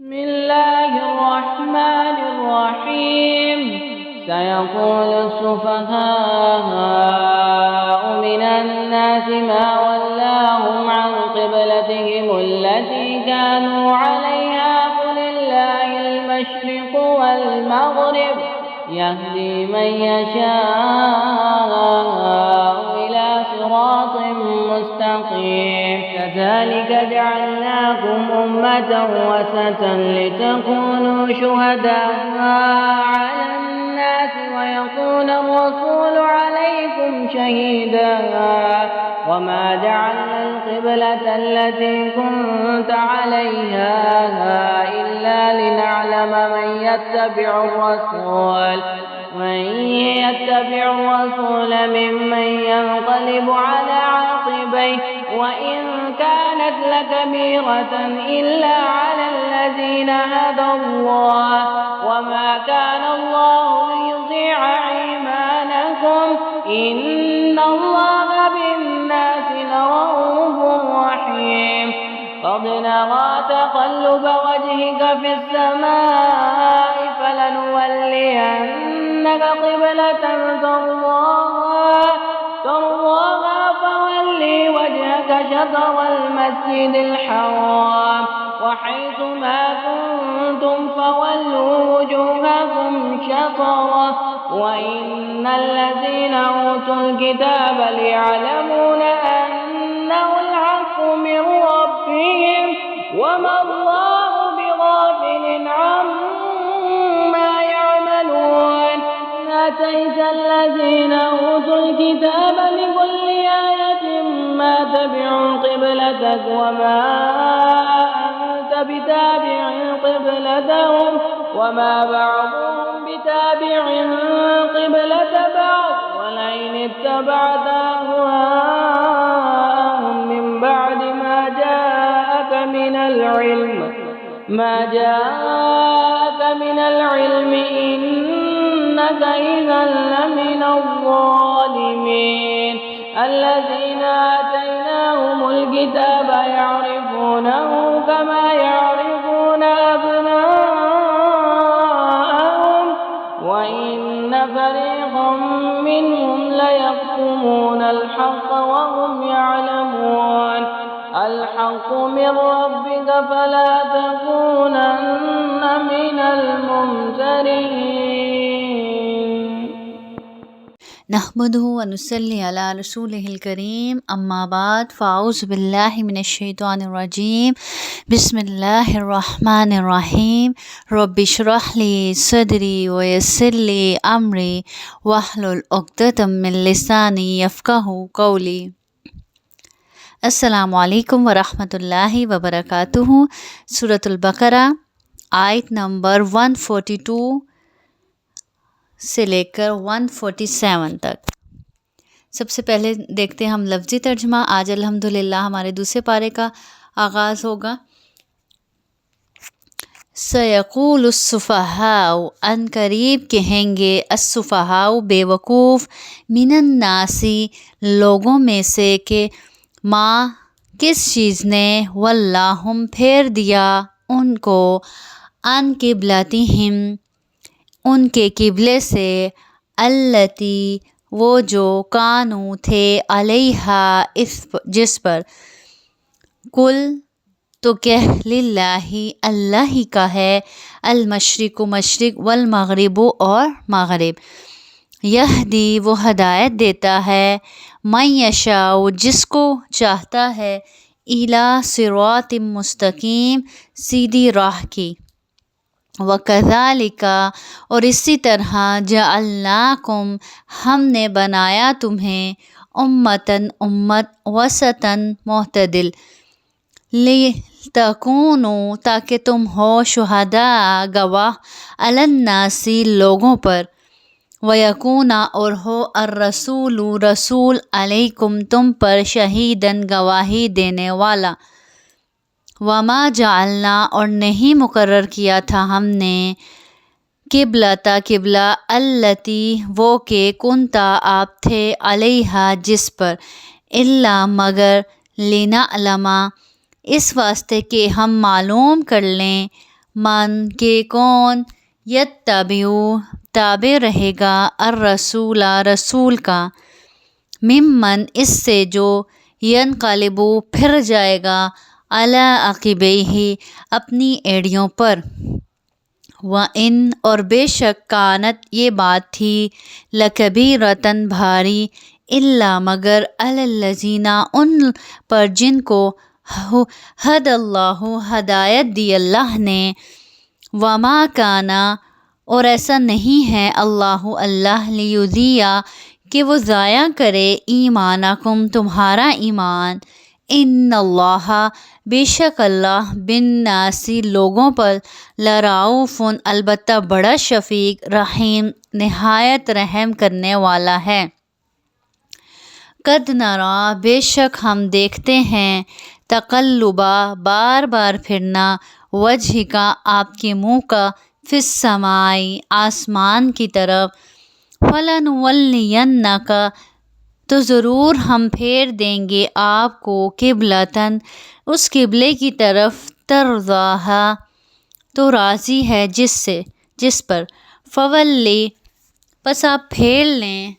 بسم الله الرحمن الرحيم. سيقول السفهاء من الناس ما ولاهم عن قبلتهم التي كانوا عليها قل الله المشرق والمغرب يهدي من يشاء إلى صراط مستقيم. كذلك جعلناكم أمة وسطا لتكونوا شهداء على الناس ويكون الرسول عليكم شهيدا. وما جعلنا القبلة التي كنت عليها إلا لنعلم من يتبع الرسول ممن ينقلب على عقبيه وإن كانت لكبيرة إلا على الذين هدى الله وما كان الله ليضيع إيمانكم إن الله بالناس لرؤوف رحيم. قد نرى تقلب وجهك في السماء فلنولينك قبلة ترضاها فولي وجهك شطر المسجد الحرام وحيث ما كنتم فولوا وجوهكم شطره وإن الذين أوتوا الكتاب ليعلمون أنه الحق من ربهم وما الله بغافل عما يعملون. آتيت الذين أوتوا الكتاب بكل آية ما تبعوا قبلتك وما أنت بتابع قبلتهم وما بعضهم بتابع قبلة بعض ولئن اتبعت أهواءهم من بعد ما جاءك من العلم إنك إذا لمن الظالمين. الذين آتيناهم الكتاب يعرفونه كما يعرفون أبناءهم وإن فريقا منهم ليكتمون الحق وهم يعلمون. الحق من ربك فلا تكونن من الممترين. نحمده ونصلي على رسوله الكريم اما بعد فاعوذ بالله من الشیطان الرجیم بسم اللہ الرحمن الرحیم رب اشرح لی صدری ویسر لی امری واحلل عقدۃ من لسانی یفقہوا قولی. السلام علیکم ورحمۃ اللہ وبرکاتہ. سورۃ البقرہ آیت نمبر 142 سے لے کر 147 تک. سب سے پہلے دیکھتے ہیں ہم لفظی ترجمہ. آج الحمدللہ ہمارے دوسرے پارے کا آغاز ہوگا. سیقول السفہاء ان قریب کہیں گے السفہاء بے وقوف من الناسی لوگوں میں سے کہ ماں کس چیز نے ولاہم پھیر دیا ان کو ان قبلتہم ان کے قبلے سے التی وہ جو کانو تھے علیہا جس پر. کل تو کہہ للہ اللہ ہی کا ہے المشرق مشرق والمغرب اور مغرب. یہدی وہ ہدایت دیتا ہے من یشاء جس کو چاہتا ہے الی صراط مستقیم سیدھی راہ کی. وَكَذَلِكَ اور اسی طرح جعلناکم ہم نے بنایا تمہیں امتاً امت وسطاً معتدل لِتَكُونُوا تاکہ تم ہو شہداء گواہ علی الناس لوگوں پر وَيَكُونَ اور ہو الرسول رسول علیکم تم پر شہیداً گواہی دینے والا. وما جعلنا اور نہیں مقرر کیا تھا ہم نے قبلتا قبلہ التی وہ کہ کنتا آپ تھے علیہا جس پر الا مگر لنعلم اس واسطے کہ ہم معلوم کر لیں من کہ کون یتبعو تابع رہے گا الرسول رسول کا ممن اس سے جو ینقلبو پھر جائے گا علی عقبیہ اپنی ایڑیوں پر وَإِن اور بے شک کانت یہ بات تھی لکبیرۃً بھاری الا مگر علی الذین ان پر جن کو ہد اللہ ہدایت دی اللہ نے وما کانا اور ایسا نہیں ہے اللہ لیضیع کہ وہ ضائع کرے ایمانکم تمہارا ایمان ان اللہ بے شک اللہ بالناس لوگوں پر لرؤوف البتہ بڑا شفیق رحیم نہایت رحم کرنے والا ہے قد نرا بے شک ہم دیکھتے ہیں تقلبا بار بار پھرنا وجہ کا آپ کے منہ کا فی السماء آسمان کی طرف فلنولینک تو ضرور ہم پھیر دیں گے آپ کو قبلۃً اس قبلے کی طرف ترضاہا تو راضی ہے جس پر فولی پس آپ پھیر لیں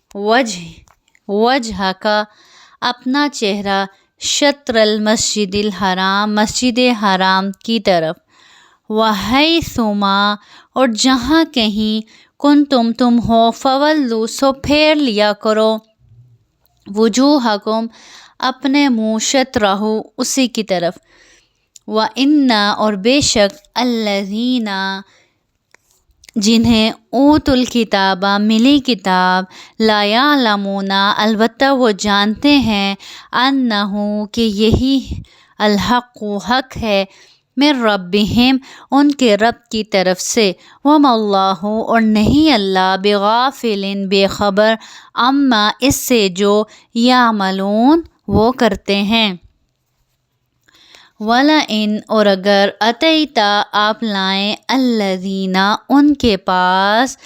وجہ کا اپنا چہرہ شطر المسجد الحرام مسجد حرام کی طرف وحیثما اور جہاں کہیں تم ہو فولو سو پھیر لیا کرو وجوہکم اپنے منہ شطرہ اسی کی طرف وَإِنَّ اور بے شک الذین جنہیں اوت الکتاب ملی کتاب لا یعلمون البتہ وہ جانتے ہیں انہ کہ یہی الحق حق ہے من ربہم ان کے رب کی طرف سے وما اللہ اور نہیں اللہ بغافل بے خبر اما اس سے جو یعملون وہ کرتے ہیں وَلَئِنْ اور اگر اتیتا آپ لائیں الذین ان کے پاس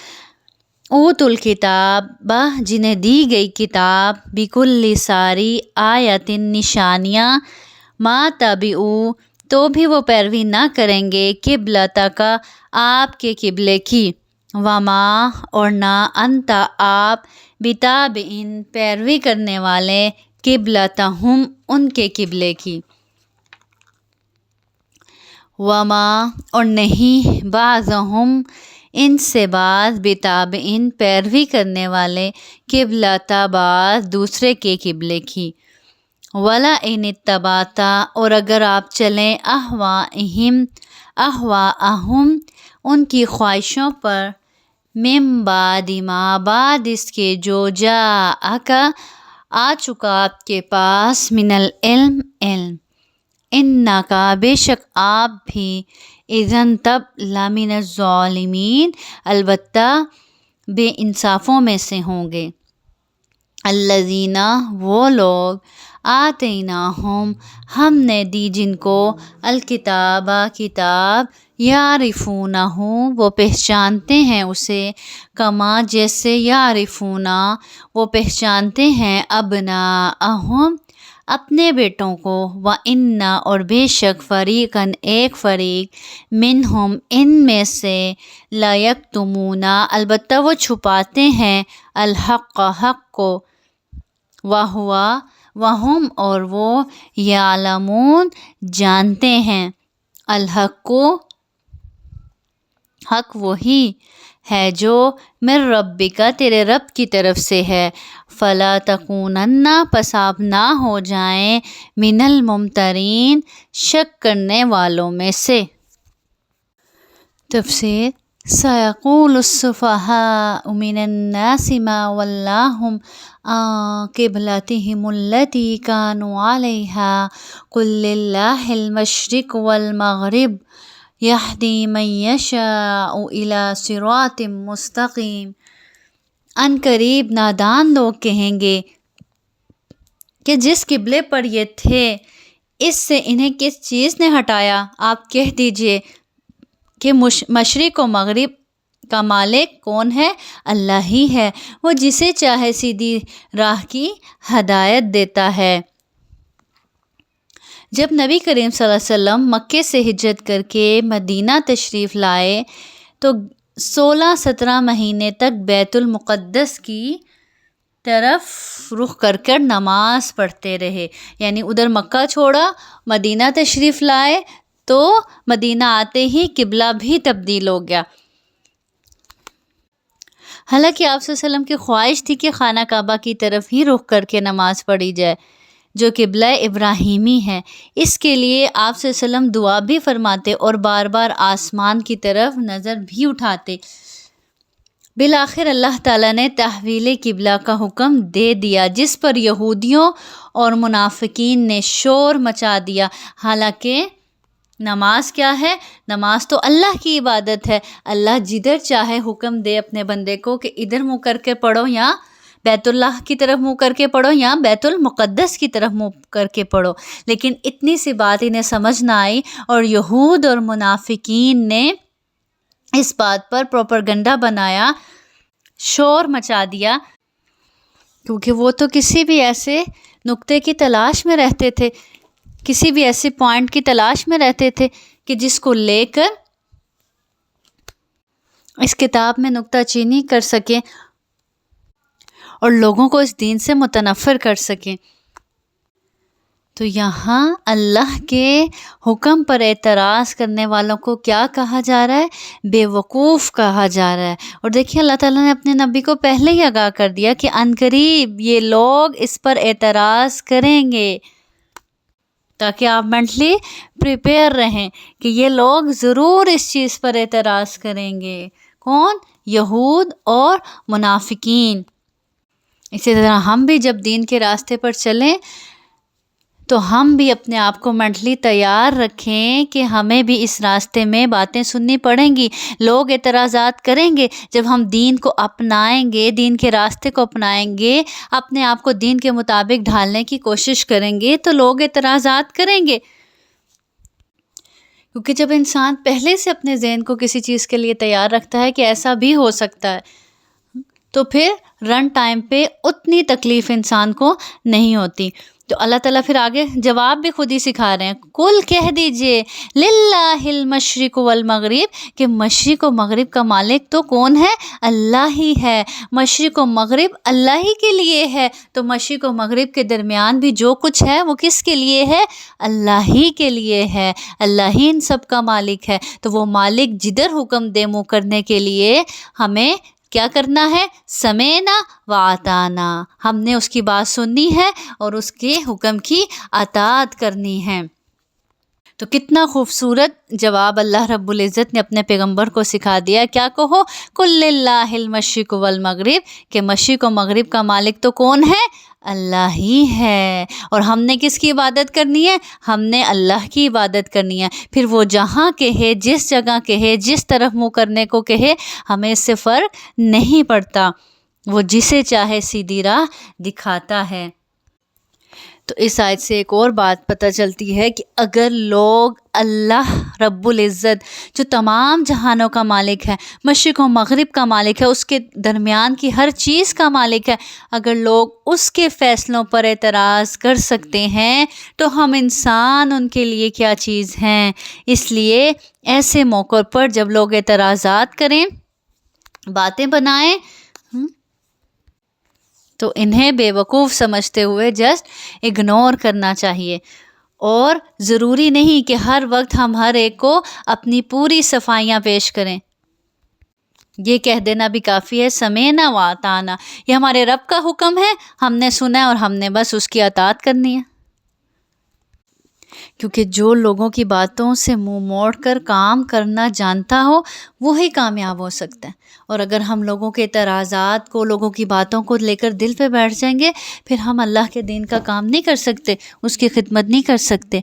اوت الکتاب جنہیں دی گئی کتاب بکل ساری آیت نشانیاں ما تبعوا تو بھی وہ پیروی نہ کریں گے قبلتک آپ کے قبلے کی وما اور نہ انت آپ بتابعین پیروی کرنے والے قبلتہم ان کے قبلے کی وما اور نہیں بعضہم ان سے بعض بتابعین پیروی کرنے والے قبلۃ بعض دوسرے کے قبلے کی وَلَئِنِ اتَّبَعْتَ اور اگر آپ چلیں اہواءہم ان کی خواہشوں پر من بعد ما بعد اس کے جو جاءک آ چکا آپ کے پاس من العلم علم انک بے شک آپ بھی اذن تب لمن الظالمین البتہ بے انصافوں میں سے ہوں گے الذین وہ لوگ آتیناہم ہم نے دی جن کو الکتاب کتاب یعرفونہ وہ پہچانتے ہیں اسے کما جیسے یعرفون وہ پہچانتے ہیں ابناءہم اپنے بیٹوں کو وَإِنَّ اور بے شک فریقاً ایک فریق منہم ان میں سے لَیَکْتُمُونَ البتہ وہ چھپاتے ہیں الحق حق کو وَهُمْ اور وہ یعلمون جانتے ہیں الحق کو حق وہی ہے جو من ربک تیرے رب کی طرف سے ہے فلا تکونن پس آپ نہ ہو جائیں من الممترین شک کرنے والوں میں سے تفسیر سیقول السفہاء من الناس ما ولاہم عن قبلتہم التی کانوا علیہا قل للہ المشرق والمغرب یہدی من یشاء الی صراط مستقیم ان قریب نادان لوگ کہیں گے کہ جس قبلے پر یہ تھے اس سے انہیں کس چیز نے ہٹایا آپ کہہ دیجئے کہ مشرق و مغرب کا مالک کون ہے اللہ ہی ہے وہ جسے چاہے سیدھی راہ کی ہدایت دیتا ہے جب نبی کریم صلی اللہ علیہ وسلم مکے سے ہجرت کر کے مدینہ تشریف لائے تو 16-17 مہینے تک بیت المقدس کی طرف رخ کر کر نماز پڑھتے رہے. یعنی ادھر مکہ چھوڑا، مدینہ تشریف لائے تو مدینہ آتے ہی قبلہ بھی تبدیل ہو گیا. حالانکہ آپ صلی اللہ علیہ وسلم کی خواہش تھی کہ خانہ کعبہ کی طرف ہی رخ کر کے نماز پڑھی جائے جو قبلہ ابراہیمی ہے. اس کے لیے آپ صلی اللہ علیہ وسلم دعا بھی فرماتے اور بار بار آسمان کی طرف نظر بھی اٹھاتے. بالآخر اللہ تعالیٰ نے تحویل قبلہ کا حکم دے دیا، جس پر یہودیوں اور منافقین نے شور مچا دیا. حالانکہ نماز کیا ہے؟ نماز تو اللہ کی عبادت ہے. اللہ جدھر چاہے حکم دے اپنے بندے کو کہ ادھر منہ کر کے پڑھو، یا بیت اللہ کی طرف منہ کر کے پڑھو یا بیت المقدس کی طرف منہ کر کے پڑھو. لیکن اتنی سی بات انہیں سمجھ نہ آئی اور یہود اور منافقین نے اس بات پر پروپیگنڈا بنایا، شور مچا دیا، کیونکہ وہ تو کسی بھی ایسے نقطے کی تلاش میں رہتے تھے، کسی بھی ایسے پوائنٹ کی تلاش میں رہتے تھے کہ جس کو لے کر اس کتاب میں نکتہ چینی کر سکیں اور لوگوں کو اس دین سے متنفر کر سکیں. تو یہاں اللہ کے حکم پر اعتراض کرنے والوں کو کیا کہا جا رہا ہے؟ بے وقوف کہا جا رہا ہے. اور دیکھیے اللہ تعالیٰ نے اپنے نبی کو پہلے ہی آگاہ کر دیا کہ عنقریب یہ لوگ اس پر اعتراض کریں گے، تاکہ آپ مینٹلی پریپیئر رہیں کہ یہ لوگ ضرور اس چیز پر اعتراض کریں گے. کون؟ یہود اور منافقین. اسی طرح ہم بھی جب دین کے راستے پر چلیں تو ہم بھی اپنے آپ کو مینٹلی تیار رکھیں کہ ہمیں بھی اس راستے میں باتیں سننی پڑیں گی، لوگ اعتراضات کریں گے. جب ہم دین کو اپنائیں گے، دین کے راستے کو اپنائیں گے، اپنے آپ کو دین کے مطابق ڈھالنے کی کوشش کریں گے تو لوگ اعتراضات کریں گے. کیونکہ جب انسان پہلے سے اپنے ذہن کو کسی چیز کے لیے تیار رکھتا ہے کہ ایسا بھی ہو سکتا ہے تو پھر رن ٹائم پہ اتنی تکلیف انسان کو نہیں ہوتی. تو اللہ تعالیٰ پھر آگے جواب بھی خود ہی سکھا رہے ہیں. کل کہہ دیجئے للہ المشرق والمغرب، کہ مشرق و مغرب کا مالک تو کون ہے؟ اللہ ہی ہے. مشرق و مغرب اللہ ہی کے لیے ہے، تو مشرق و مغرب کے درمیان بھی جو کچھ ہے وہ کس کے لیے ہے؟ اللہ ہی کے لیے ہے. اللہ ہی ان سب کا مالک ہے. تو وہ مالک جدھر حکم دے منہ کرنے کے لیے ہمیں کیا کرنا ہے؟ سمینا و اطعنا، ہم نے اس کی بات سننی ہے اور اس کے حکم کی اطاعت کرنی ہے. تو کتنا خوبصورت جواب اللہ رب العزت نے اپنے پیغمبر کو سکھا دیا. کیا کہو؟ قل للہ المشرق والمغرب، کہ مشرق و مغرب کا مالک تو کون ہے؟ اللہ ہی ہے. اور ہم نے کس کی عبادت کرنی ہے؟ ہم نے اللہ کی عبادت کرنی ہے. پھر وہ جہاں کہے، جس جگہ کہے، جس طرف منہ کرنے کو کہے، ہمیں اس سے فرق نہیں پڑتا. وہ جسے چاہے سیدھی راہ دکھاتا ہے. تو اس آیت سے ایک اور بات پتہ چلتی ہے کہ اگر لوگ اللہ رب العزت جو تمام جہانوں کا مالک ہے، مشرق و مغرب کا مالک ہے، اس کے درمیان کی ہر چیز کا مالک ہے، اگر لوگ اس کے فیصلوں پر اعتراض کر سکتے ہیں تو ہم انسان ان کے لیے کیا چیز ہیں. اس لیے ایسے موقع پر جب لوگ اعتراضات کریں، باتیں بنائیں، تو انہیں بے وقوف سمجھتے ہوئے جسٹ اگنور کرنا چاہیے. اور ضروری نہیں کہ ہر وقت ہم ہر ایک کو اپنی پوری صفائیاں پیش کریں. یہ کہہ دینا بھی کافی ہے، سمینا و اطعنا، یہ ہمارے رب کا حکم ہے، ہم نے سنا ہے اور ہم نے بس اس کی اطاعت کرنی ہے. کیونکہ جو لوگوں کی باتوں سے منہ موڑ کر کام کرنا جانتا ہو وہی کامیاب ہو سکتا ہے. اور اگر ہم لوگوں کے اعتراضات کو، لوگوں کی باتوں کو لے کر دل پہ بیٹھ جائیں گے، پھر ہم اللہ کے دین کا کام نہیں کر سکتے، اس کی خدمت نہیں کر سکتے،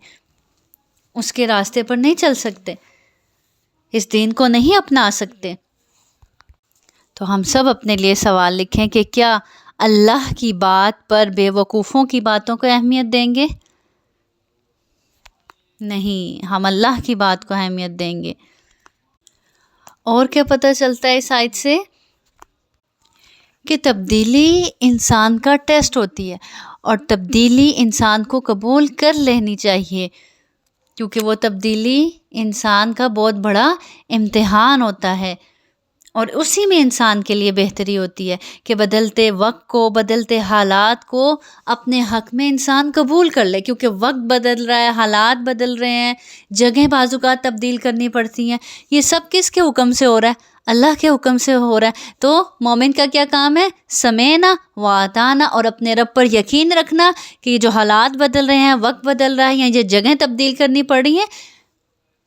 اس کے راستے پر نہیں چل سکتے، اس دین کو نہیں اپنا سکتے. تو ہم سب اپنے لیے سوال لکھیں کہ کیا اللہ کی بات پر بے وقوفوں کی باتوں کو اہمیت دیں گے؟ نہیں، ہم اللہ کی بات کو اہمیت دیں گے. اور کیا پتہ چلتا ہے اس آیت سے؟ کہ تبدیلی انسان کا ٹیسٹ ہوتی ہے اور تبدیلی انسان کو قبول کر لینی چاہیے، کیونکہ وہ تبدیلی انسان کا بہت بڑا امتحان ہوتا ہے، اور اسی میں انسان کے لیے بہتری ہوتی ہے کہ بدلتے وقت کو، بدلتے حالات کو اپنے حق میں انسان قبول کر لے، کیونکہ وقت بدل رہا ہے، حالات بدل رہے ہیں، جگہیں بعض اوقات تبدیل کرنی پڑتی ہیں۔ یہ سب کس کے حکم سے ہو رہا ہے؟ اللہ کے حکم سے ہو رہا ہے۔ تو مومن کا کیا کام ہے؟ سمعنا وَأَطَعْنَا، اور اپنے رب پر یقین رکھنا کہ یہ جو حالات بدل رہے ہیں، وقت بدل رہا ہے، یا یہ جگہیں تبدیل کرنی پڑ رہی ہیں،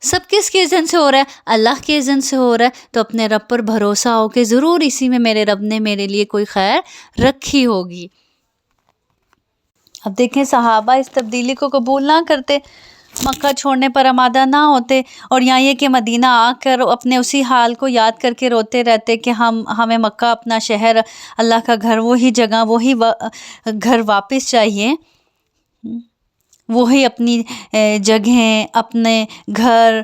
سب کس کے اذن سے ہو رہا ہے؟ اللہ کے اذن سے ہو رہا ہے۔ تو اپنے رب پر بھروسہ ہو کہ ضرور اسی میں میرے رب نے میرے لیے کوئی خیر رکھی ہوگی۔ اب دیکھیں صحابہ اس تبدیلی کو قبول نہ کرتے، مکہ چھوڑنے پر آمادہ نہ ہوتے، اور یہاں یہ کہ مدینہ آ کر اپنے اسی حال کو یاد کر کے روتے رہتے کہ ہمیں مکہ اپنا شہر، اللہ کا گھر، وہی جگہ، وہی گھر واپس چاہیے، وہی اپنی جگہیں، اپنے گھر،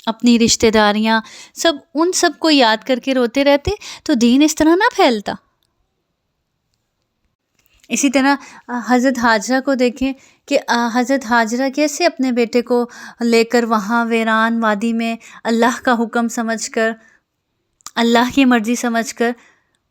اپنی رشتہ داریاں، ان سب کو یاد کر کے روتے رہتے، تو دین اس طرح نہ پھیلتا۔ اسی طرح حضرت ہاجرہ کو دیکھیں کہ حضرت ہاجرہ کیسے اپنے بیٹے کو لے کر وہاں ویران وادی میں اللہ کا حکم سمجھ کر، اللہ کی مرضی سمجھ کر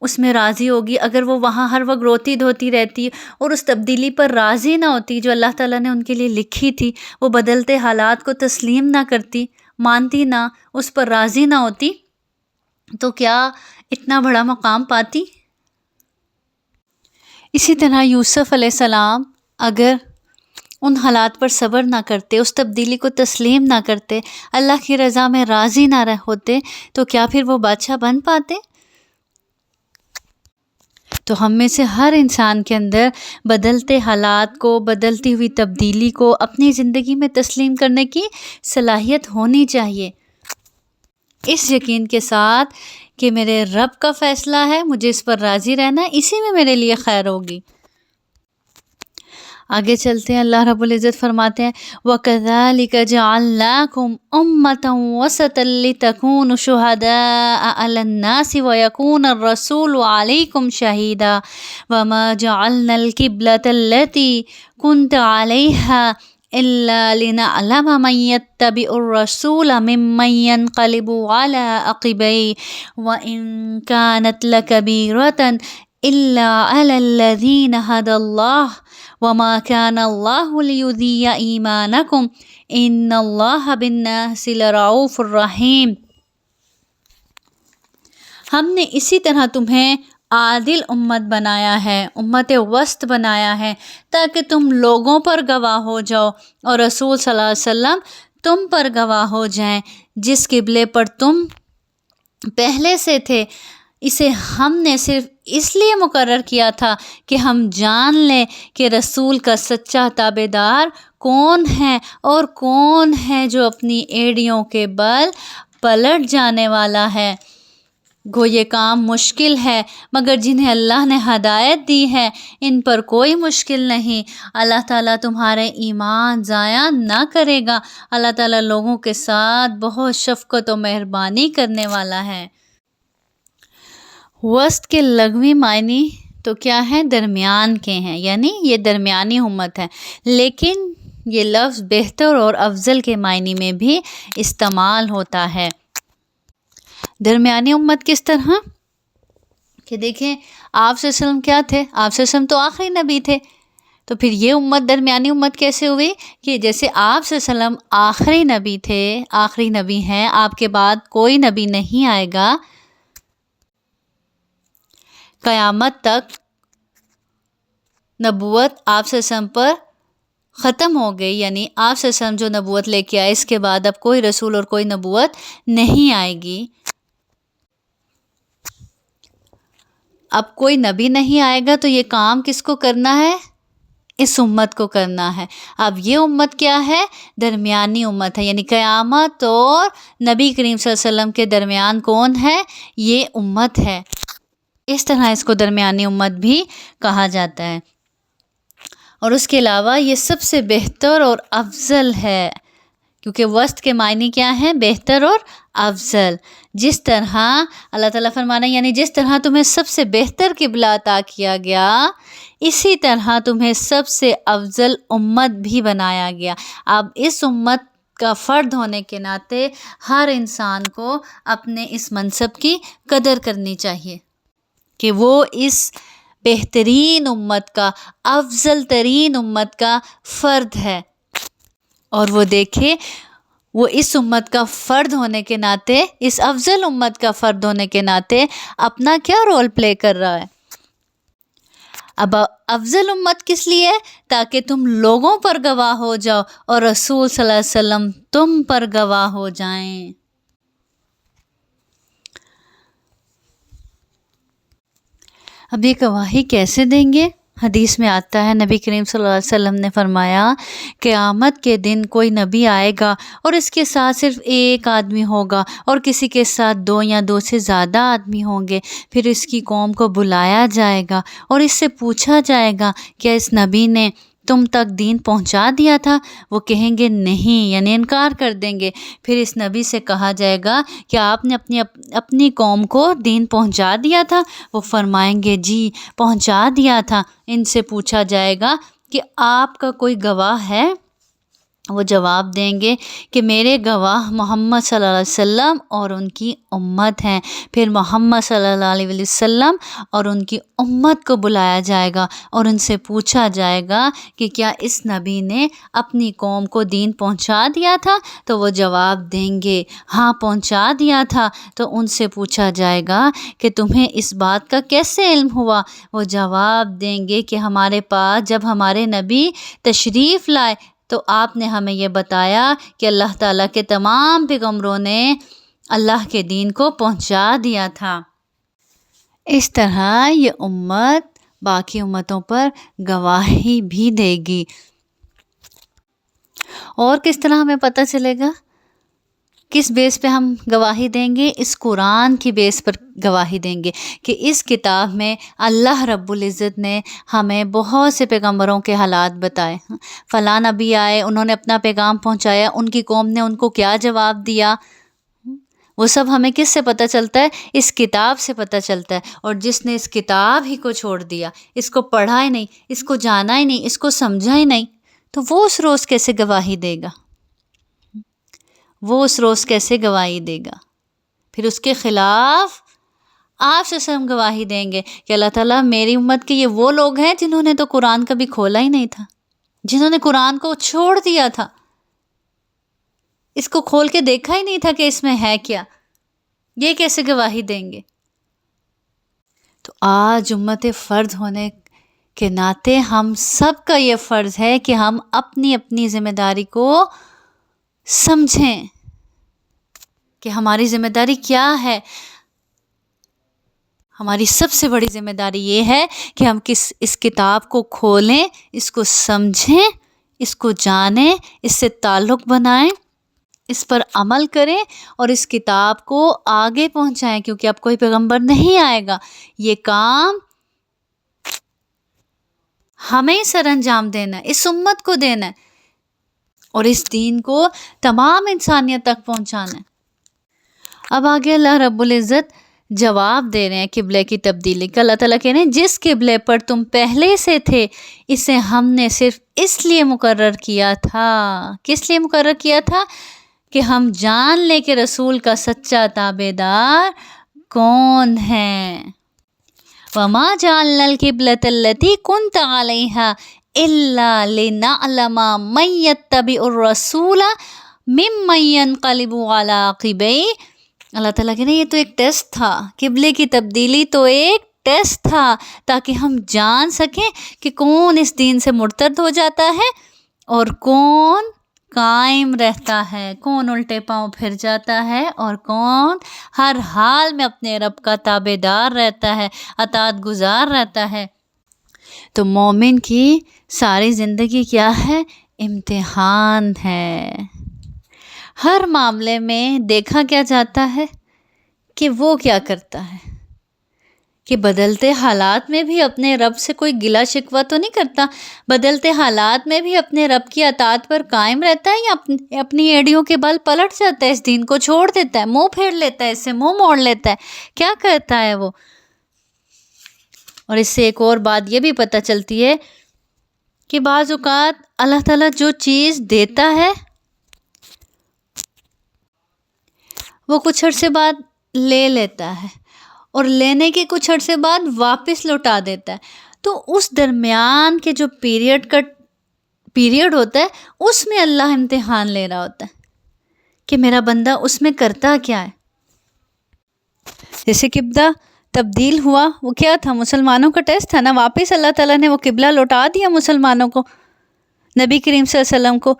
اس میں راضی ہوگی، اگر وہ وہاں ہر وقت روتی دھوتی رہتی اور اس تبدیلی پر راضی نہ ہوتی جو اللہ تعالیٰ نے ان کے لیے لکھی تھی، وہ بدلتے حالات کو تسلیم نہ کرتی، مانتی نہ، اس پر راضی نہ ہوتی، تو کیا اتنا بڑا مقام پاتی؟ اسی طرح یوسف علیہ السلام اگر ان حالات پر صبر نہ کرتے، اس تبدیلی کو تسلیم نہ کرتے، اللہ کی رضا میں راضی نہ ہوتے، تو کیا پھر وہ بادشاہ بن پاتے؟ تو ہم میں سے ہر انسان کے اندر بدلتے حالات کو، بدلتی ہوئی تبدیلی کو اپنی زندگی میں تسلیم کرنے کی صلاحیت ہونی چاہیے، اس یقین کے ساتھ کہ میرے رب کا فیصلہ ہے، مجھے اس پر راضی رہنا ہے، اسی میں میرے لیے خیر ہوگی۔ آگے چلتے ہیں، اللہ رب العزت فرماتے ہیں وَكَذَلِكَ جَعَلْنَاكُمْ أُمَّةً وَسَطًا لِتَكُونُوا شُهَدَاءَ عَلَى النَّاسِ وَيَكُونَ الرَّسُولُ عَلَيْكُمْ شَهِيدًا وَمَا جَعَلْنَا الْقِبْلَةَ الَّتِي كُنْتَ عَلَيْهَا إِلَّا لِنَعْلَمَ مَن يَتَّبِعُ الرَّسُولَ مِمَّن يَنقَلِبُ عَلَى عَقِبَيْهِ وَإِن كَانَتْ لَكَبِيرَةً إِلَّا عَلَى الَّذِينَ هَدَى اللَّهُ وَمَا كَانَ اللَّهُ لِيُضِيعَ إِيمَانَكُمْ إِنَّ اللَّهَ بِالنَّاسِ لَرَءُوفٌ رَحِيمٌ۔ ہم نے اسی طرح تمہیں عادل امت بنایا ہے، امت وسط بنایا ہے، تاکہ تم لوگوں پر گواہ ہو جاؤ اور رسول صلی اللہ علیہ وسلم تم پر گواہ ہو جائیں۔ جس قبلے پر تم پہلے سے تھے، اسے ہم نے صرف اس لیے مقرر کیا تھا کہ ہم جان لیں کہ رسول کا سچا تابع دار کون ہے اور کون ہے جو اپنی ایڑیوں کے بل پلٹ جانے والا ہے۔ گو یہ کام مشکل ہے، مگر جنہیں اللہ نے ہدایت دی ہے ان پر کوئی مشکل نہیں۔ اللہ تعالیٰ تمہارے ایمان ضائع نہ کرے گا۔ اللہ تعالیٰ لوگوں کے ساتھ بہت شفقت و مہربانی کرنے والا ہے۔ وسط کے لغوی معنی تو کیا ہیں؟ درمیان کے ہیں، یعنی یہ درمیانی امت ہے، لیکن یہ لفظ بہتر اور افضل کے معنی میں بھی استعمال ہوتا ہے۔ درمیانی امت کس طرح کہ دیکھیں آپ صلی اللہ علیہ وسلم کیا تھے؟ آپ صلی اللہ علیہ وسلم تو آخری نبی تھے، تو پھر یہ امت درمیانی امت کیسے ہوئی کہ جیسے آپ صلی اللہ علیہ وسلم آخری نبی تھے، آخری نبی ہیں، آپ کے بعد کوئی نبی نہیں آئے گا، قیامت تک نبوت آپ صلی اللہ علیہ وسلم پر ختم ہو گئی، یعنی آپ صلی اللہ علیہ وسلم جو نبوت لے کے آئے، اس کے بعد اب کوئی رسول اور کوئی نبوت نہیں آئے گی۔ اب کوئی نبی نہیں آئے گا تو یہ کام کس کو کرنا ہے؟ اس امت کو کرنا ہے۔ اب یہ امت کیا ہے؟ درمیانی امت ہے، یعنی قیامت اور نبی کریم صلی اللہ علیہ وسلم کے درمیان کون ہے؟ یہ امت ہے۔ اس طرح اس کو درمیانی امت بھی کہا جاتا ہے، اور اس کے علاوہ یہ سب سے بہتر اور افضل ہے، کیونکہ وسط کے معنی کیا ہیں؟ بہتر اور افضل. جس طرح اللہ تعالیٰ فرمانا یعنی جس طرح تمہیں سب سے بہتر قبلہ عطا کیا گیا، اسی طرح تمہیں سب سے افضل امت بھی بنایا گیا. اب اس امت کا فرد ہونے کے ناطے ہر انسان کو اپنے اس منصب کی قدر کرنی چاہیے کہ وہ اس بہترین امت کا، افضل ترین امت کا فرد ہے. اور وہ دیکھے وہ اس امت کا فرد ہونے کے ناطے، اس افضل امت کا فرد ہونے کے ناطے اپنا کیا رول پلے کر رہا ہے. اب افضل امت کس لیے؟ تاکہ تم لوگوں پر گواہ ہو جاؤ اور رسول صلی اللہ علیہ وسلم تم پر گواہ ہو جائیں. اب یہ گواہی کیسے دیں گے؟ حدیث میں آتا ہے، نبی کریم صلی اللہ علیہ وسلم نے فرمایا قیامت کے دن کوئی نبی آئے گا اور اس کے ساتھ صرف ایک آدمی ہوگا اور کسی کے ساتھ 2 یا 2 سے زیادہ آدمی ہوں گے. پھر اس کی قوم کو بلایا جائے گا اور اس سے پوچھا جائے گا کیا اس نبی نے تم تک دین پہنچا دیا تھا؟ وہ کہیں گے نہیں، یعنی انکار کر دیں گے. پھر اس نبی سے کہا جائے گا کہ آپ نے اپنی قوم کو دین پہنچا دیا تھا؟ وہ فرمائیں گے جی پہنچا دیا تھا. ان سے پوچھا جائے گا کہ آپ کا کوئی گواہ ہے؟ وہ جواب دیں گے کہ میرے گواہ محمد صلی اللہ علیہ وسلم اور ان کی امت ہیں. پھر محمد صلی اللہ علیہ وسلم اور ان کی امت کو بلایا جائے گا اور ان سے پوچھا جائے گا کہ کیا اس نبی نے اپنی قوم کو دین پہنچا دیا تھا؟ تو وہ جواب دیں گے ہاں پہنچا دیا تھا. تو ان سے پوچھا جائے گا کہ تمہیں اس بات کا کیسے علم ہوا؟ وہ جواب دیں گے کہ ہمارے پاس جب ہمارے نبی تشریف لائے تو آپ نے ہمیں یہ بتایا کہ اللہ تعالیٰ کے تمام پیغمبروں نے اللہ کے دین کو پہنچا دیا تھا. اس طرح یہ امت باقی امتوں پر گواہی بھی دے گی. اور کس طرح ہمیں پتہ چلے گا؟ کس بیس پہ ہم گواہی دیں گے؟ اس قرآن کی بیس پر گواہی دیں گے کہ اس کتاب میں اللہ رب العزت نے ہمیں بہت سے پیغمبروں کے حالات بتائے. فلاں نبی آئے، انہوں نے اپنا پیغام پہنچایا، ان کی قوم نے ان کو کیا جواب دیا. وہ سب ہمیں کس سے پتہ چلتا ہے؟ اس کتاب سے پتہ چلتا ہے. اور جس نے اس کتاب ہی کو چھوڑ دیا، اس کو پڑھا ہی نہیں، اس کو جانا ہی نہیں، اس کو سمجھا ہی نہیں، تو وہ اس روز کیسے گواہی دے گا؟ وہ اس روز کیسے گواہی دے گا؟ پھر اس کے خلاف آپ سے ہم گواہی دیں گے کہ اللہ تعالیٰ میری امت کے یہ وہ لوگ ہیں جنہوں نے تو قرآن کبھی کھولا ہی نہیں تھا، جنہوں نے قرآن کو چھوڑ دیا تھا، اس کو کھول کے دیکھا ہی نہیں تھا کہ اس میں ہے کیا. یہ کیسے گواہی دیں گے؟ تو آج امت فرد ہونے کے ناطے ہم سب کا یہ فرض ہے کہ ہم اپنی اپنی ذمہ داری کو سمجھیں کہ ہماری ذمہ داری کیا ہے. ہماری سب سے بڑی ذمہ داری یہ ہے کہ ہم اس کتاب کو کھولیں، اس کو سمجھیں، اس کو جانیں، اس سے تعلق بنائیں، اس پر عمل کریں اور اس کتاب کو آگے پہنچائیں. کیونکہ اب کوئی پیغمبر نہیں آئے گا، یہ کام ہمیں سر انجام دینا ہے، اس امت کو دینا ہے اور اس دین کو تمام انسانیت تک پہنچانا ہے. اب آگے اللہ رب العزت جواب دے رہے ہیں قبلے کی تبدیلی کا. اللہ تعالیٰ کہہ رہے ہیں جس قبلے پر تم پہلے سے تھے اسے ہم نے صرف اس لیے مقرر کیا تھا. کس لیے مقرر کیا تھا؟ کہ ہم جان لیں کہ رسول کا سچا تابعدار کون ہے. وَمَا جَعَلْنَا الْقِبْلَةَ الَّتِي كُنْتَ عَلَيْهَا إِلَّا لِنَعْلَمَ مَن يَتَّبِعُ الرَّسُولَ مِمَّن يَنقَلِبُ عَلَىٰ عَقِبَيْهِ. اللہ تعالیٰ کہتے ہیں یہ تو ایک ٹیسٹ تھا، قبلے کی تبدیلی تو ایک ٹیسٹ تھا تاکہ ہم جان سکیں کہ کون اس دین سے مرتد ہو جاتا ہے اور کون قائم رہتا ہے، کون الٹے پاؤں پھر جاتا ہے اور کون ہر حال میں اپنے رب کا تابع دار رہتا ہے، اطاعت گزار رہتا ہے. تو مومن کی ساری زندگی کیا ہے؟ امتحان ہے. ہر معاملے میں دیکھا کیا جاتا ہے کہ وہ کیا کرتا ہے، کہ بدلتے حالات میں بھی اپنے رب سے کوئی گلہ شکوہ تو نہیں کرتا، بدلتے حالات میں بھی اپنے رب کی اطاعت پر قائم رہتا ہے، یا اپنی ایڑیوں کے بل پلٹ جاتا ہے، اس دین کو چھوڑ دیتا ہے، منہ پھیر لیتا ہے، اس سے منہ موڑ لیتا ہے، کیا کرتا ہے وہ؟ اور اس سے ایک اور بات یہ بھی پتہ چلتی ہے کہ بعض اوقات اللہ تعالیٰ جو چیز دیتا ہے وہ کچھ عرصے بعد لے لیتا ہے، اور لینے کے کچھ عرصے بعد واپس لوٹا دیتا ہے۔ تو اس درمیان کے جو پیریڈ ہوتا ہے اس میں اللہ امتحان لے رہا ہوتا ہے کہ میرا بندہ اس میں کرتا کیا ہے۔ جیسے قبلہ تبدیل ہوا، وہ کیا تھا؟ مسلمانوں کا ٹیسٹ تھا نا، واپس اللہ تعالیٰ نے وہ قبلہ لوٹا دیا مسلمانوں کو، نبی کریم صلی اللہ علیہ وسلم کو،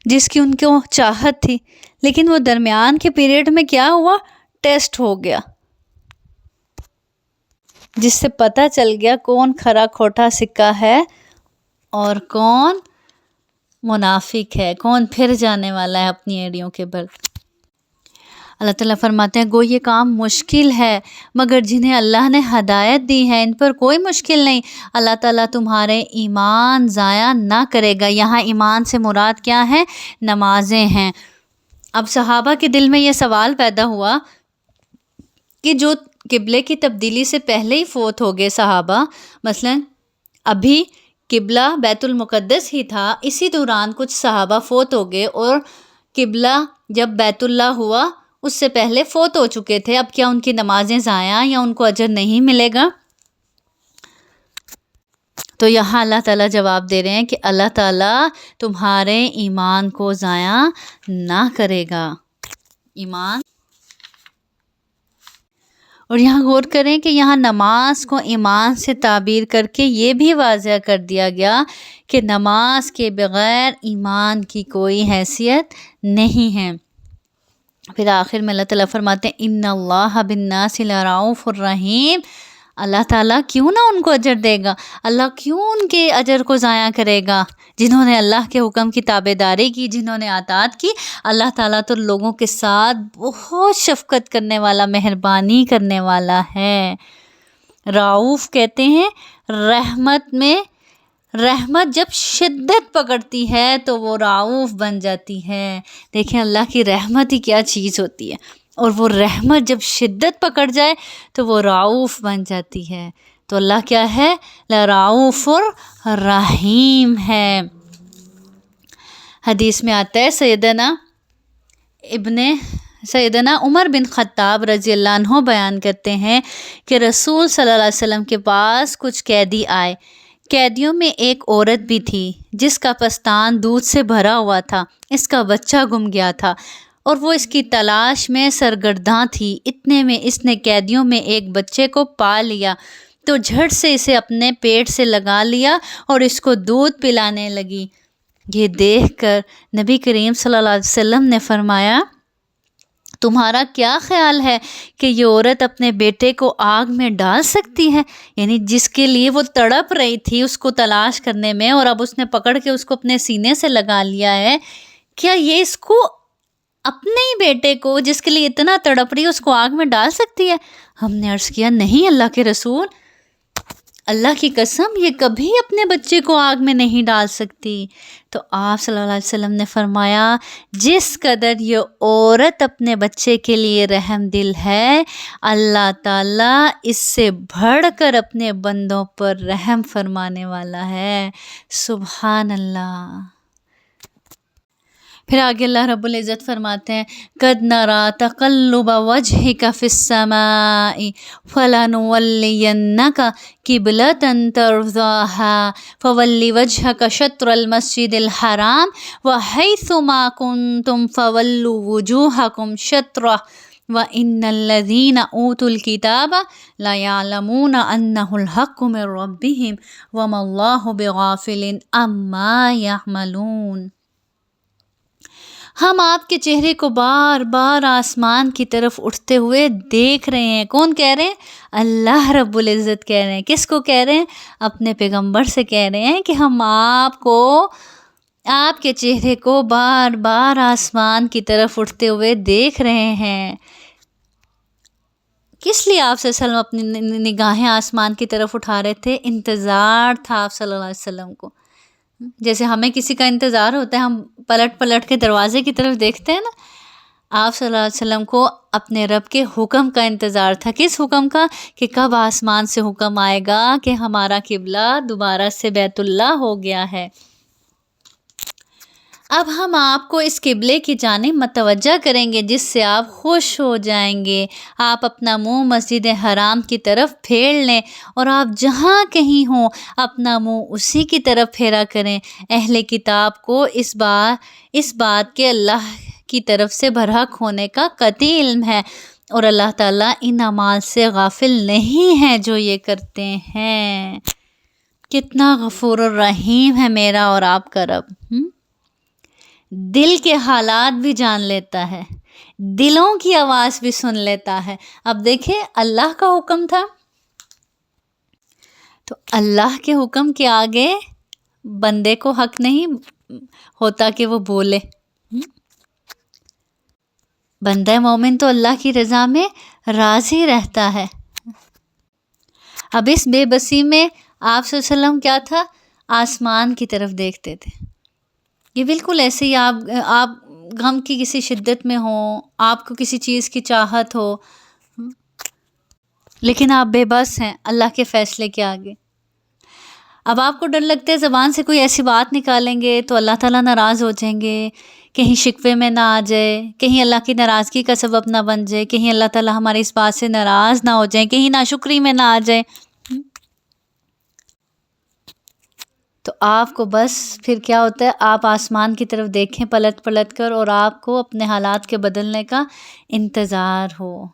جس کی ان کو چاہت تھی۔ لیکن وہ درمیان کے پیریڈ میں کیا ہوا؟ ٹیسٹ ہو گیا، جس سے پتہ چل گیا کون کھرا کھوٹا سکہ ہے اور کون منافق ہے، کون پھر جانے والا ہے اپنی ایڑیوں کے بل۔ اللہ تعالیٰ فرماتے ہیں گو یہ کام مشکل ہے، مگر جنہیں اللہ نے ہدایت دی ہے ان پر کوئی مشکل نہیں، اللہ تعالیٰ تمہارے ایمان ضائع نہ کرے گا۔ یہاں ایمان سے مراد کیا ہے؟ نمازیں ہیں۔ اب صحابہ کے دل میں یہ سوال پیدا ہوا کہ جو قبلے کی تبدیلی سے پہلے ہی فوت ہو گئے صحابہ، مثلا ابھی قبلہ بیت المقدس ہی تھا، اسی دوران کچھ صحابہ فوت ہو گئے، اور قبلہ جب بیت اللہ ہوا اس سے پہلے فوت ہو چکے تھے، اب کیا ان کی نمازیں ضائع یا ان کو اجر نہیں ملے گا؟ تو یہاں اللہ تعالیٰ جواب دے رہے ہیں کہ اللہ تعالیٰ تمہارے ایمان کو ضائع نہ کرے گا۔ ایمان، اور یہاں غور کریں کہ یہاں نماز کو ایمان سے تعبیر کر کے یہ بھی واضح کر دیا گیا کہ نماز کے بغیر ایمان کی کوئی حیثیت نہیں ہے۔ پھر آخر میں اللہ تعالیٰ فرماتے ہیں ان اللہ بالناس لرؤوف الرحیم، اللہ تعالیٰ کیوں نہ ان کو اجر دے گا، اللہ کیوں ان کے اجر کو ضائع کرے گا؟ جنہوں نے اللہ کے حکم کی تابعداری کی، جنہوں نے اطاعت کی، اللہ تعالیٰ تو لوگوں کے ساتھ بہت شفقت کرنے والا، مہربانی کرنے والا ہے۔ رؤوف کہتے ہیں رحمت جب شدت پکڑتی ہے تو وہ رؤوف بن جاتی ہے۔ دیکھیں اللہ کی رحمت ہی کیا چیز ہوتی ہے، اور وہ رحمت جب شدت پکڑ جائے تو وہ رؤوف بن جاتی ہے۔ تو اللہ کیا ہے؟ لرؤوف الرحیم ہے۔ حدیث میں آتا ہے سیدنا عمر بن خطاب رضی اللہ عنہ بیان کرتے ہیں کہ رسول صلی اللہ علیہ وسلم کے پاس کچھ قیدی آئے، قیدیوں میں ایک عورت بھی تھی جس کا پستان دودھ سے بھرا ہوا تھا، اس کا بچہ گم گیا تھا اور وہ اس کی تلاش میں سرگرداں تھی۔ اتنے میں اس نے قیدیوں میں ایک بچے کو پا لیا تو جھٹ سے اسے اپنے پیٹ سے لگا لیا اور اس کو دودھ پلانے لگی۔ یہ دیکھ کر نبی کریم صلی اللہ علیہ وسلم نے فرمایا تمہارا کیا خیال ہے کہ یہ عورت اپنے بیٹے کو آگ میں ڈال سکتی ہے؟ یعنی جس کے لیے وہ تڑپ رہی تھی اس کو تلاش کرنے میں، اور اب اس نے پکڑ کے اس کو اپنے سینے سے لگا لیا ہے، کیا یہ اس کو اپنے ہی بیٹے کو جس کے لیے اتنا تڑپ رہی ہے اس کو آگ میں ڈال سکتی ہے؟ ہم نے عرض کیا نہیں اللہ کے رسول، اللہ کی قسم یہ کبھی اپنے بچے کو آگ میں نہیں ڈال سکتی۔ تو آپ صلی اللہ علیہ وسلم نے فرمایا جس قدر یہ عورت اپنے بچے کے لیے رحم دل ہے، اللہ تعالیٰ اس سے بڑھ کر اپنے بندوں پر رحم فرمانے والا ہے۔ سبحان اللہ۔ پھر آگے اللہ رب العزت فرماتے ہیں قد نرى تقلب وجهك في السماء فلنولينك قبلة ترضاها فول وجهك شطر المسجد الحرام وحيث ما كنتم فولوا وجوهكم شطره وَإِنَّ الَّذِينَ أُوتُوا الْكِتَابَ لَيَعْلَمُونَ أَنَّهُ الْحَقُّ مِنْ رَبِّهِمْ وَمَا اللَّهُ بِغَافِلٍ عَمَّا يَعْمَلُونَ۔ ہم آپ کے چہرے کو بار بار آسمان کی طرف اٹھتے ہوئے دیکھ رہے ہیں۔ کون کہہ رہے ہیں؟ اللہ رب العزت کہہ رہے ہیں۔ کس کو کہہ رہے ہیں؟ اپنے پیغمبر سے کہہ رہے ہیں کہ ہم آپ کے چہرے کو بار بار آسمان کی طرف اٹھتے ہوئے دیکھ رہے ہیں۔ کس لیے آپ صلی اللہ علیہ وسلم اپنی نگاہیں آسمان کی طرف اٹھا رہے تھے؟ انتظار تھا آپ صلی اللہ علیہ وسلم کو. جیسے ہمیں کسی کا انتظار ہوتا ہے، ہم پلٹ پلٹ کے دروازے کی طرف دیکھتے ہیں نا، آپ صلی اللہ علیہ وسلم کو اپنے رب کے حکم کا انتظار تھا. کس حکم کا؟ کہ کب آسمان سے حکم آئے گا کہ ہمارا قبلہ دوبارہ سے بیت اللہ ہو گیا ہے. اب ہم آپ کو اس قبلے کی جانب متوجہ کریں گے جس سے آپ خوش ہو جائیں گے. آپ اپنا منہ مسجد حرام کی طرف پھیر لیں اور آپ جہاں کہیں ہوں اپنا منہ اسی کی طرف پھیرا کریں. اہل کتاب کو اس بات کے اللہ کی طرف سے برحق ہونے کا قطعی علم ہے، اور اللہ تعالیٰ ان اعمال سے غافل نہیں ہے جو یہ کرتے ہیں. کتنا غفور الرحیم ہے میرا اور آپ کا رب. دل کے حالات بھی جان لیتا ہے، دلوں کی آواز بھی سن لیتا ہے. اب دیکھیں، اللہ کا حکم تھا تو اللہ کے حکم کے آگے بندے کو حق نہیں ہوتا کہ وہ بولے. بندہ مومن تو اللہ کی رضا میں راضی رہتا ہے. اب اس بے بسی میں آپ صلی اللہ علیہ وسلم کیا تھا؟ آسمان کی طرف دیکھتے تھے. یہ بالکل ایسے ہی آپ غم کی کسی شدت میں ہوں، آپ کو کسی چیز کی چاہت ہو، لیکن آپ بے بس ہیں اللہ کے فیصلے کے آگے. اب آپ کو ڈر لگتا ہے زبان سے کوئی ایسی بات نکالیں گے تو اللہ تعالیٰ ناراض ہو جائیں گے، کہیں شکوے میں نہ آ جائے، کہیں اللہ کی ناراضگی کا سبب نہ بن جائے، کہیں اللہ تعالیٰ ہماری اس بات سے ناراض نہ ہو جائیں، کہیں ناشکری میں نہ آ جائے. تو آپ کو بس پھر کیا ہوتا ہے، آپ آسمان کی طرف دیکھیں پلٹ پلٹ کر، اور آپ کو اپنے حالات کے بدلنے کا انتظار ہو.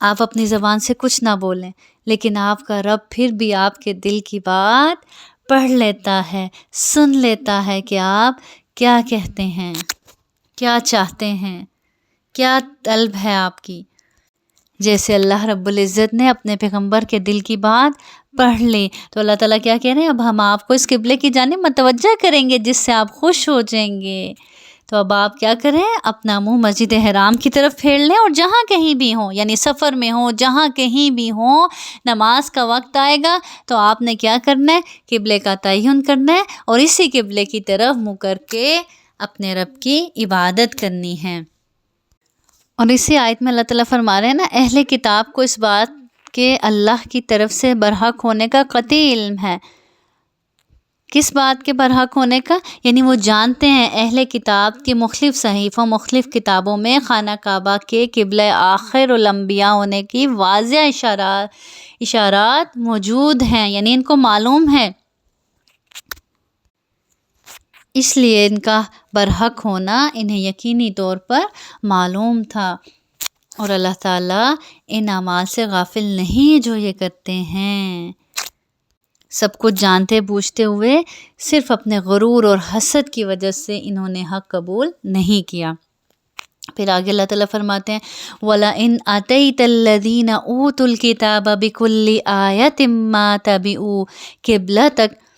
آپ اپنی زبان سے کچھ نہ بولیں، لیکن آپ کا رب پھر بھی آپ کے دل کی بات پڑھ لیتا ہے، سن لیتا ہے کہ آپ کیا کہتے ہیں، کیا چاہتے ہیں، کیا طلب ہے آپ کی. جیسے اللہ رب العزت نے اپنے پیغمبر کے دل کی بات پڑھ لی تو اللہ تعالیٰ کیا کہہ رہے ہیں؟ اب ہم آپ کو اس قبلے کی جانب متوجہ کریں گے جس سے آپ خوش ہو جائیں گے. تو اب آپ کیا کریں؟ اپنا منہ مسجد حرام کی طرف پھیر لیں، اور جہاں کہیں بھی ہوں، یعنی سفر میں ہوں، جہاں کہیں بھی ہوں، نماز کا وقت آئے گا تو آپ نے کیا کرنا ہے؟ قبلے کا تعین کرنا ہے اور اسی قبلے کی طرف منہ کر کے اپنے رب کی عبادت کرنی ہے. اور اسی آیت میں اللہ تعالیٰ فرما رہے ہیں نا، اہل کتاب کو اس بات کے اللہ کی طرف سے برحق ہونے کا قطعی علم ہے. کس بات کے برحق ہونے کا؟ یعنی وہ جانتے ہیں اہل کتاب کی مختلف صحیفوں، مختلف کتابوں میں خانہ کعبہ کے قبلہ آخر الانبیاء ہونے کی واضح اشارات موجود ہیں، یعنی ان کو معلوم ہے، اس لیے ان کا برحق ہونا انہیں یقینی طور پر معلوم تھا. اور اللہ تعالیٰ ان اعمال سے غافل نہیں جو یہ کرتے ہیں. سب کچھ جانتے بوجھتے ہوئے صرف اپنے غرور اور حسد کی وجہ سے انہوں نے حق قبول نہیں کیا. پھر آگے اللہ تعالیٰ فرماتے ہیں وَلَئِنْ أَتَيْتَ الَّذِينَ أُوتُوا الْكِتَابَ بِكُلِّ آيَةٍ مَا تَبِعُوا قِبْلَتَكَ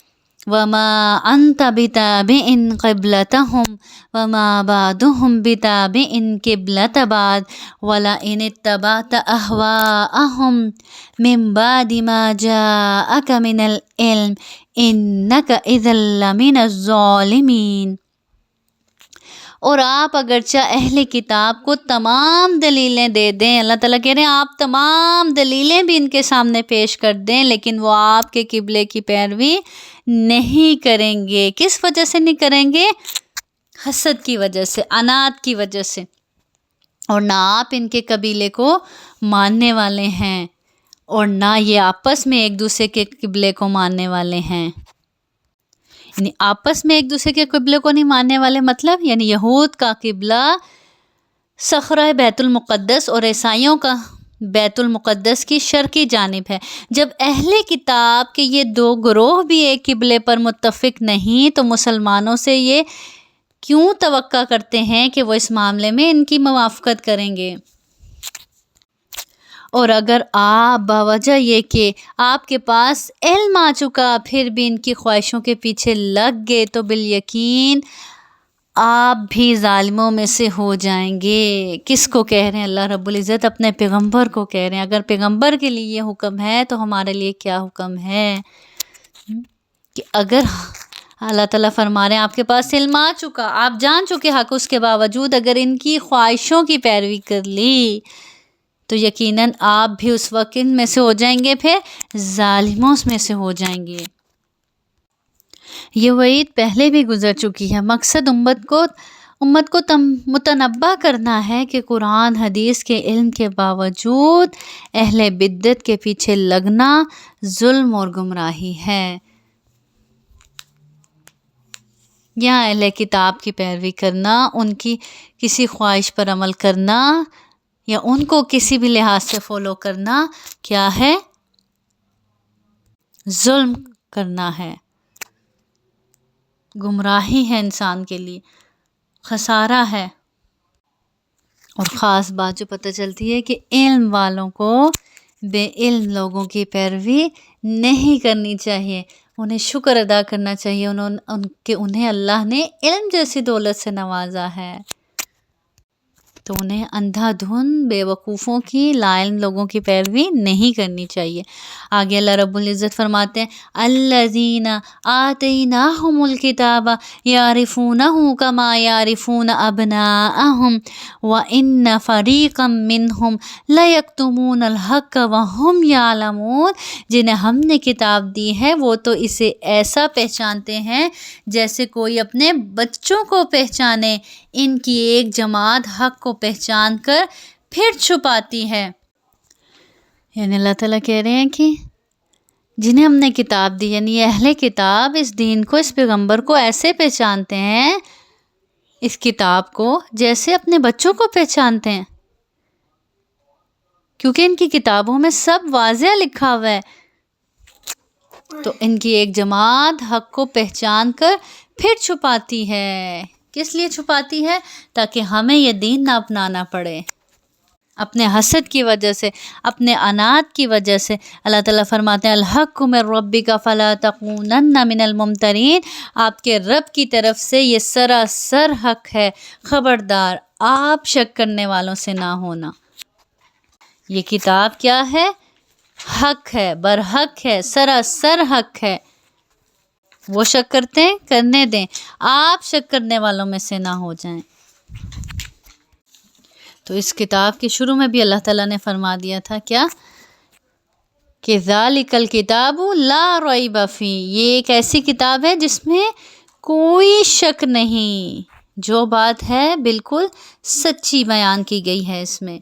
وَمَا أَنْتَ بِتَابِعٍ قِبْلَتَهُمْ وَمَا بَعْضُهُمْ بِتَابِعٍ قِبْلَةَ بَعْضٍ وَلَئِنِ اتَّبَعْتَ أَهْوَاءَهُمْ مِنْ بَعْدِ مَا جَاءَكَ مِنَ الْعِلْمِ إِنَّكَ إِذًا لَمِنَ الظَّالِمِينَ. اور آپ اگرچہ اہل کتاب کو تمام دلیلیں دے دیں، اللہ تعالیٰ کہہ رہے ہیں آپ تمام دلیلیں بھی ان کے سامنے پیش کر دیں، لیکن وہ آپ کے قبلے کی پیروی نہیں کریں گے. کس وجہ سے نہیں کریں گے؟ حسد کی وجہ سے، عناد کی وجہ سے. اور نہ آپ ان کے قبیلے کو ماننے والے ہیں اور نہ یہ آپس میں ایک دوسرے کے قبلے کو ماننے والے ہیں. یعنی آپس میں ایک دوسرے کے قبلے کو نہیں ماننے والے، مطلب یعنی یہود کا قبلہ صخرہ بیت المقدس اور عیسائیوں کا بیت المقدس کی شرقی جانب ہے. جب اہل کتاب کے یہ دو گروہ بھی ایک قبلے پر متفق نہیں تو مسلمانوں سے یہ کیوں توقع کرتے ہیں کہ وہ اس معاملے میں ان کی موافقت کریں گے؟ اور اگر آپ باوجہ یہ کہ آپ کے پاس علم آ چکا پھر بھی ان کی خواہشوں کے پیچھے لگ گئے تو بالیقین آپ بھی ظالموں میں سے ہو جائیں گے۔ کس کو کہہ رہے ہیں؟ اللہ رب العزت اپنے پیغمبر کو کہہ رہے ہیں۔ اگر پیغمبر کے لیے یہ حکم ہے تو ہمارے لیے کیا حکم ہے کہ اگر اللہ تعالیٰ فرما رہے ہیں آپ کے پاس علم آ چکا، آپ جان چکے حق، اس کے باوجود اگر ان کی خواہشوں کی پیروی کر لی تو یقیناً آپ بھی اس وقت ان میں سے ہو جائیں گے، پھر ظالموں میں سے ہو جائیں گے۔ یہ وعید پہلے بھی گزر چکی ہے۔ مقصد امت کو متنبہ کرنا ہے کہ قرآن حدیث کے علم کے باوجود اہل بدعت کے پیچھے لگنا ظلم اور گمراہی ہے، یا اہل کتاب کی پیروی کرنا، ان کی کسی خواہش پر عمل کرنا یا ان کو کسی بھی لحاظ سے فالو کرنا کیا ہے؟ ظلم کرنا ہے، گمراہی ہے، انسان کے لیے خسارہ ہے۔ اور خاص بات جو پتہ چلتی ہے کہ علم والوں کو بے علم لوگوں کی پیروی نہیں کرنی چاہیے، انہیں شکر ادا کرنا چاہیے انہیں اللہ نے علم جیسی دولت سے نوازا ہے، تو انہیں اندھا دھند بے وقوفوں کی، لا علم لوگوں کی پیروی نہیں کرنی چاہیے۔ آگے اللہ رب العزت فرماتے ہیں الذین آتیناہم الکتاب یعرفونہ کما یعرفون ابناءہم وان فریقا منہم لیکتمون الحق وہم یعلمون، جنہیں ہم نے کتاب دی ہے وہ تو اسے ایسا پہچانتے ہیں جیسے کوئی اپنے بچوں کو پہچانے، ان کی ایک جماعت حق کو پہچان کر پھر چھپاتی ہے۔ یعنی اللہ تعالیٰ کہہ رہے ہیں کہ جنہیں ہم نے کتاب دی، یعنی اہل کتاب اس دین کو، اس پیغمبر کو ایسے پہچانتے ہیں، اس کتاب کو جیسے اپنے بچوں کو پہچانتے ہیں، کیونکہ ان کی کتابوں میں سب واضح لکھا ہوا ہے۔ تو ان کی ایک جماعت حق کو پہچان کر پھر چھپاتی ہے۔ کس لیے چھپاتی ہے؟ تاکہ ہمیں یہ دین نہ اپنانا پڑے، اپنے حسد کی وجہ سے، اپنے عناد کی وجہ سے۔ اللہ تعالیٰ فرماتے ہیں الحق من ربک فلا تکونن من الممترین، آپ کے رب کی طرف سے یہ سراسر حق ہے، خبردار آپ شک کرنے والوں سے نہ ہونا۔ یہ کتاب کیا ہے؟ حق ہے، برحق ہے، سراسر حق ہے۔ وہ شک کرتے ہیں، کرنے دیں، آپ شک کرنے والوں میں سے نہ ہو جائیں۔ تو اس کتاب کے شروع میں بھی اللہ تعالیٰ نے فرما دیا تھا کیا؟ کہ ذالک الکتاب لا ریب فیہ، یہ ایک ایسی کتاب ہے جس میں کوئی شک نہیں، جو بات ہے بالکل سچی بیان کی گئی ہے اس میں۔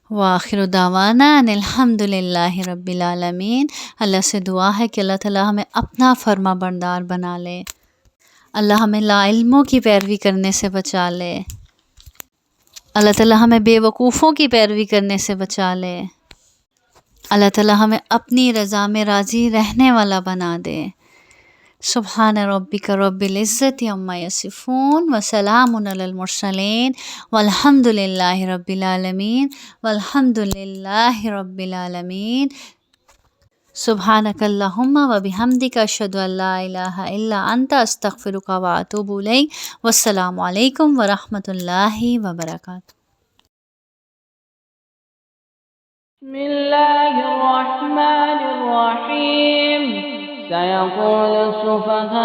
وآخر دعوانا ان الحمد للہ رب العالمین۔ اللہ سے دعا ہے کہ اللہ تعالیٰ ہمیں اپنا فرما بردار بنا لے، اللہ ہمیں لا علموں کی پیروی کرنے سے بچا لے، اللہ تعالیٰ ہمیں بے وقوفوں کی پیروی کرنے سے بچا لے، اللہ تعالیٰ ہمیں اپنی رضا میں راضی رہنے والا بنا دے۔ سبحان ربک رب العزت عما یصفون وسلام علی المرسلین والحمد للہ رب العالمین والحمد للہ رب العالمین۔ سبحانک اللہم وبحمدک اشہد ان لا الہ الا انت استغفرک واتوب الیک۔ والسلام علیکم ورحمۃ اللہ وبرکاتہ۔ بسم اللہ الرحمن الرحیم سيقول السفهاء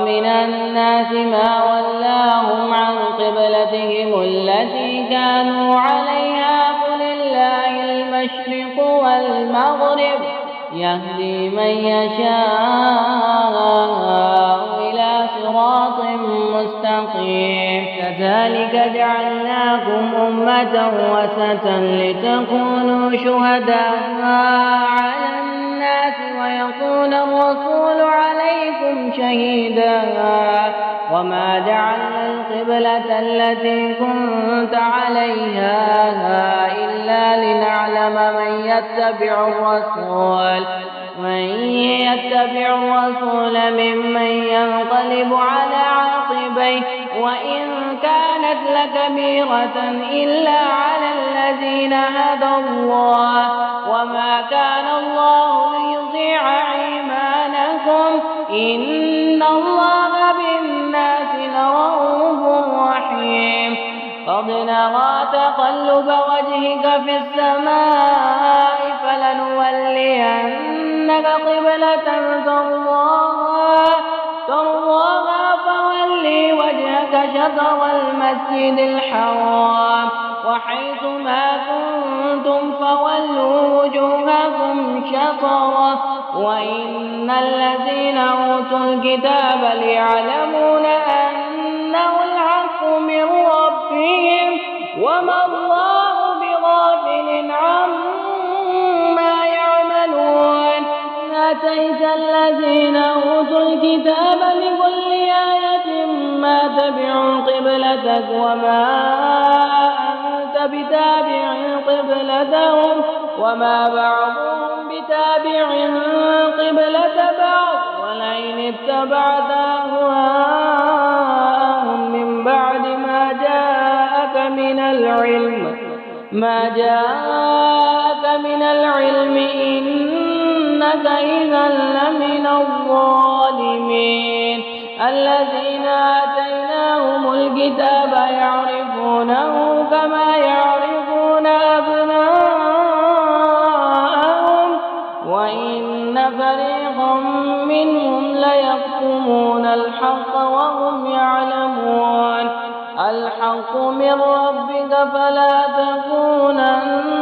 من الناس ما ولاهم عن قبلتهم التي كانوا عليها قل الله المشرق والمغرب يهدي من يشاء إلى صراط مستقيم كذلك جعلناكم أمة وسطا لتكونوا شهداء على الناس ويكون الرسول عليكم شهيدا وما جعلنا القبلة التي كنت عليها إلا لنعلم من يتبع الرسول ممن ينقلب على عقبيه وإن كانت لكبيرة إلا على الذين هدى الله وما كان الله ليضيع إيمانكم إن الله بالناس لرؤوف رحيم قد نرى تقلب وجهك في السماء فلنولينك قبلة ترضاها فولي وجهك شطر المسجد الحرام وحيث ما كنتم فولوا وجوهكم شطره وإن الذين أوتوا الكتاب ليعلمون أنه الحق من ربهم وما الله بغافل عما يعملون آتيت الذين أوتوا الكتاب بكل آية ما تبعوا قبلتك وما أنت بتابع قبلتهم وما بعضهم بتابع قبلة بعض ولئن اتبعت أهواءهم من بعد ما جاءك من العلم إنك إذا لمن الظالمين الذين آتيناهم الكتاب يعرفونه كما يعرفون أبناءهم وإن فريقا منهم ليكتمون الحق وهم يعلمون الحق من ربك فلا تكونن